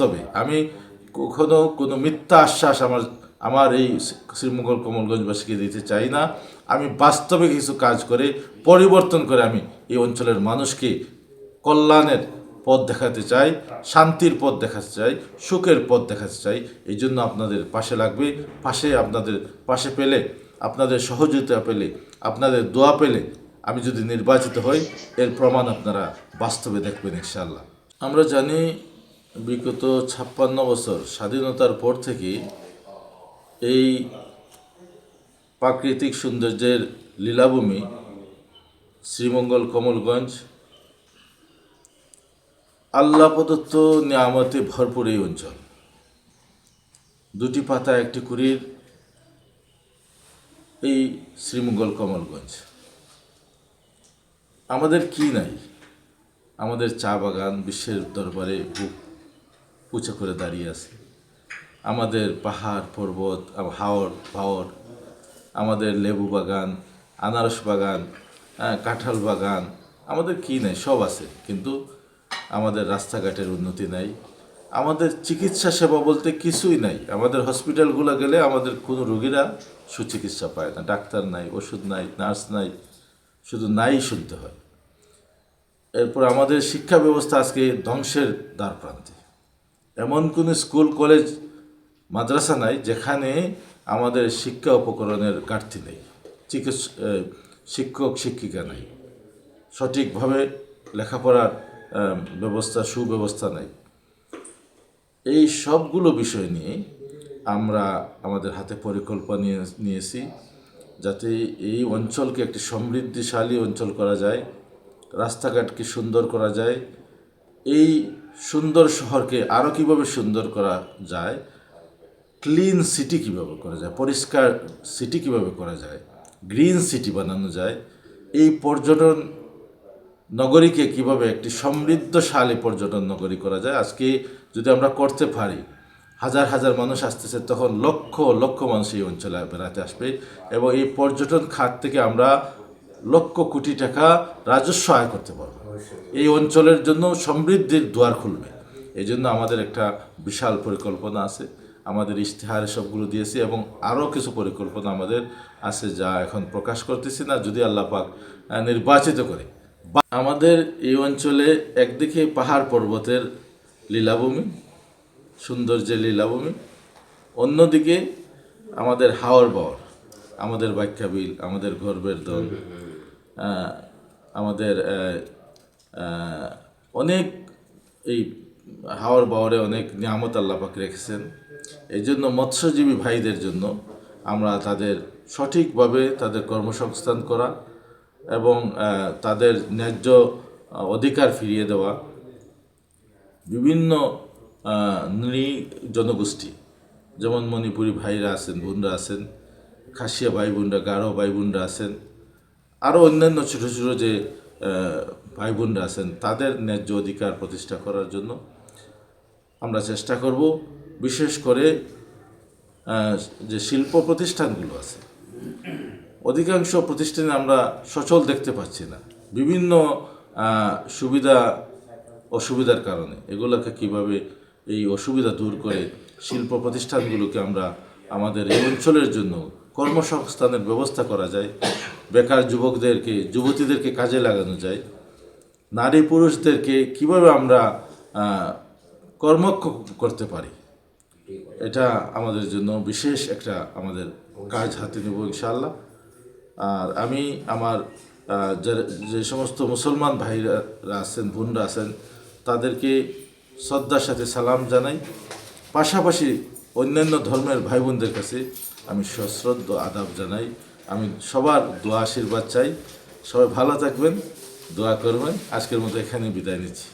বাস্তবে, আমি কখনো কোনো মিথ্যা আশ্বাস আমার এই শ্রীমঙ্গল কমলগঞ্জবাসীকে দিতে চাই না। আমি বাস্তবে কিছু কাজ করে পরিবর্তন করে আমি এই অঞ্চলের মানুষকে কল্যাণের পথ দেখাতে চাই, শান্তির পথ দেখাতে চাই, সুখের পথ দেখাতে চাই। এই জন্য আপনাদের পাশে লাগবে, আপনাদের পাশে পেলে, আপনাদের সহযোগিতা পেলে, আপনাদের দোয়া পেলে আমি যদি নির্বাচিত হই, এর প্রমাণ আপনারা বাস্তবে দেখবেন ইনশাআল্লাহ। আমরা জানি বিগত 56 বছর স্বাধীনতার পর থেকে এই প্রাকৃতিক সৌন্দর্যের লীলাভূমি শ্রীমঙ্গল কমলগঞ্জ আল্লাহ প্রদত্ত নিয়ামতে ভরপুর এই অঞ্চল। দুটি পাতা একটি কুড়ির এই শ্রীমঙ্গল কমলগঞ্জ। আমাদের কি নাই? আমাদের চা বাগান বিশ্বের দরবারে বুক উঁচু করে দাঁড়িয়ে আছে। আমাদের পাহাড় পর্বত, হাওর, আমাদের লেবু বাগান, আনারস বাগান, কাঁঠাল বাগান, আমাদের কি নাই? সব আছে, কিন্তু আমাদের রাস্তাঘাটের উন্নতি নাই। আমাদের চিকিৎসা সেবা বলতে কিছুই নাই। আমাদের হসপিটালগুলো গেলে আমাদের কোনো রোগীরা সুচিকিৎসা পায় না, ডাক্তার নাই, ওষুধ নাই, নার্স নাই, শুধু নাই শুনতে হয়। এরপর আমাদের শিক্ষা ব্যবস্থা আজকে ধ্বংসের দ্বার প্রান্তে। এমন কোনো স্কুল কলেজ মাদ্রাসা নাই যেখানে আমাদের শিক্ষা উপকরণের ঘাটতি নেই, শিক্ষক শিক্ষিকা নাই, সঠিকভাবে লেখাপড়ার ব্যবস্থা, সুব্যবস্থা নাই। এই সবগুলো বিষয় নিয়ে আমরা আমাদের হাতে পরিকল্পনা নিয়েছি, যাতে এই অঞ্চলকে একটি সমৃদ্ধিশালী অঞ্চল করা যায়, রাস্তাঘাটকে সুন্দর করা যায়, এই সুন্দর শহরকে আরও কীভাবে সুন্দর করা যায়, ক্লিন সিটি কীভাবে করা যায়, পরিষ্কার সিটি কীভাবে করা যায়, গ্রিন সিটি বানানো যায়, এই পর্যটন নগরীকে কিভাবে একটি সমৃদ্ধশালী পর্যটন নগরী করা যায়। আজকে যদি আমরা করতে পারি, হাজার হাজার মানুষ আসতেছে, তখন লক্ষ লক্ষ মানুষ এই অঞ্চলে বেড়াতে আসবে এবং এই পর্যটন খাত থেকে আমরা লক্ষ কোটি টাকা রাজস্ব আয় করতে পারবো। এই অঞ্চলের জন্য সমৃদ্ধির দুয়ার খুলবে। এই জন্য আমাদের একটা বিশাল পরিকল্পনা আছে, আমাদের ইশতেহারে সবগুলো দিয়েছি এবং আরও কিছু পরিকল্পনা আমাদের আছে, যা এখন প্রকাশ করতেছি না। যদি আল্লাহ পাক নির্বাচিত করে, আমাদের এই অঞ্চলে একদিকে পাহাড় পর্বতের লীলাভূমি, সৌন্দর্যের লীলাভূমি, অন্যদিকে আমাদের হাওর বাওর, আমাদের বাক্যাবিল, আমাদের গর্বের দল, আমাদের অনেক এই হাওর বাওরে অনেক নিয়ামত আল্লাহ পাক রেখেছেন। এই জন্য মৎস্যজীবী ভাইদের জন্য আমরা তাদের সঠিকভাবে তাদের কর্মসংস্থান করা এবং তাদের ন্যায্য অধিকার ফিরিয়ে দেওয়া, বিভিন্ন জনগোষ্ঠী যেমন মণিপুরী ভাইরা আছেন, বোনরা আছেন, খাসিয়া ভাই বোনরা, গারো ভাই বোনরা আছেন, আরও অন্যান্য ছোটো ছোটো যে ভাই বোনরা আছেন, তাদের ন্যায্য অধিকার প্রতিষ্ঠা করার জন্য আমরা চেষ্টা করব। বিশেষ করে যে শিল্প প্রতিষ্ঠানগুলো আছে, অধিকাংশ প্রতিষ্ঠানে আমরা সচল দেখতে পাচ্ছি না, বিভিন্ন সুবিধা অসুবিধার কারণে। এগুলোকে কিভাবে এই অসুবিধা দূর করে শিল্প প্রতিষ্ঠানগুলোকে আমরা আমাদের এই অঞ্চলের জন্য কর্মসংস্থানের ব্যবস্থা করা যায়, বেকার যুবতীদেরকে কাজে লাগানো যায়, নারী পুরুষদেরকে কিভাবে আমরা কর্মক্ষ করতে পারি, এটা আমাদের জন্য বিশেষ একটা আমাদের কাজ হাতে নেব ইনশাআল্লাহ। আর আমি আমার যে সমস্ত মুসলমান ভাইরা আছেন, বোনরা আছেন, তাদেরকে শ্রদ্ধার সাথে সালাম জানাই। পাশাপাশি অন্যান্য ধর্মের ভাই বোনদের কাছে আমি সশ্রদ্ধ আদাব জানাই। আমি সবার দোয়া আশীর্বাদ চাই। সবাই ভালো থাকবেন, দোয়া করবেন। আজকের মতো এখানে বিদায় নিচ্ছি।